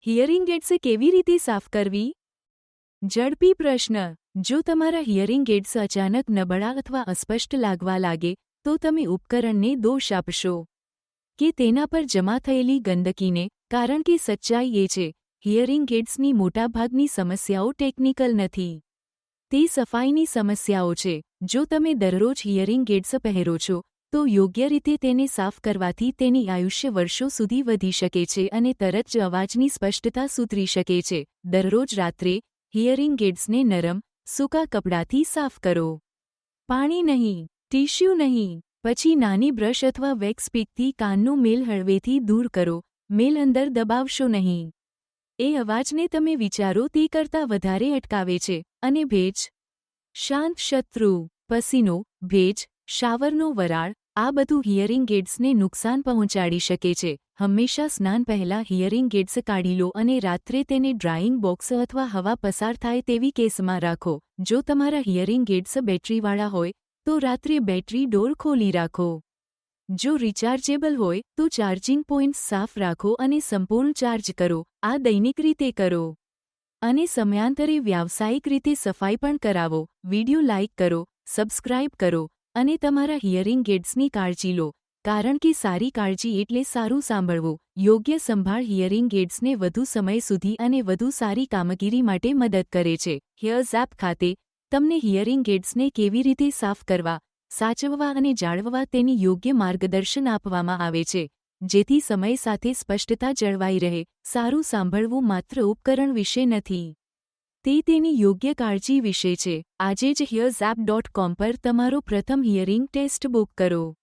Hearing ads કેવી રીતે સાફ કરવી? ઝડપી પ્રશ્ન. જો તમારા હિયરિંગ એડ્સ અચાનક નબળા અથવા અસ્પષ્ટ લાગવા લાગે, તો તમે ઉપકરણને દોષ આપશો કે તેના પર જમા થયેલી ગંદકીને, કારણ કે સચ્ચાઈ એ છે, હિયરિંગ એડ્સની મોટાભાગની સમસ્યાઓ ટેકનિકલ નથી. તે સફાઈની સમસ્યાઓ છે. જો તમે દરરોજ હિયરિંગ એડ્સ પહેરો છો, તો યોગ્ય રીતે તેને સાફ કરવાથી તેની આયુષ્ય વર્ષો સુધી વધી શકે છે અને તરત જ અવાજની સ્પષ્ટતા સુધરી શકે છે. દરરોજ રાત્રે હિયરિંગ એડ્સને નરમ, સૂકા કપડાથી સાફ કરો. પાણી નહીં, ટીશ્યુ નહીં. પછી નાની બ્રશ અથવા વેક્સ પીકથી કાનનો મેલ હળવેથી દૂર કરો. મેલ અંદર દબાવશો નહીં. એ અવાજને તમે વિચારો તે કરતાં વધારે અટકાવે છે. અને ભેજ. શાંત શત્રુ. પસીનો, ભેજ, શાવરનો વરાળ, આ બધું હિયરિંગ એડ્સને નુકસાન પહોંચાડી શકે છે. હંમેશા સ્નાન પહેલાં હિયરિંગ એડ્સ કાઢી લો અને રાત્રે તેને ડ્રાઇંગ બોક્સ અથવા હવા પસાર થાય તેવી કેસમાં રાખો. જો તમારા હિયરિંગ એડ્સ બેટરીવાળા હોય, તો રાત્રે બેટરી ડોર ખોલી રાખો. જો રિચાર્જેબલ હોય, તો ચાર્જિંગ પોઇન્ટ્સ સાફ રાખો અને સંપૂર્ણ ચાર્જ કરો. આ દૈનિક રીતે કરો. અને સમયાંતરે વ્યાવસાયિક રીતે સફાઈ પણ કરાવો. વિડિયો લાઇક કરો, સબસ્ક્રાઇબ કરો અને તમારા હિયરિંગ એડ્સની કાળજી લો, કારણ કે સારી કાળજી એટલે સારું સાંભળવું. યોગ્ય સંભાળ હિયરિંગ એડ્સને વધુ સમય સુધી અને વધુ સારી કામગીરી માટે મદદ કરે છે. હિયર્સ એપ ખાતે તમને હિયરિંગ એડ્સને કેવી રીતે સાફ કરવા, સાચવવા અને જાળવવા તેની યોગ્ય માર્ગદર્શન આપવામાં આવે છે, જેથી સમય સાથે સ્પષ્ટતા જળવાઈ રહે. સારું સાંભળવું માત્ર ઉપકરણ વિશે નથી. તે તેની યોગ્ય કાળજી વિશે છે. આજે જ hiyersApp.com પર તમારો પ્રથમ હિયરિંગ ટેસ્ટ બુક કરો.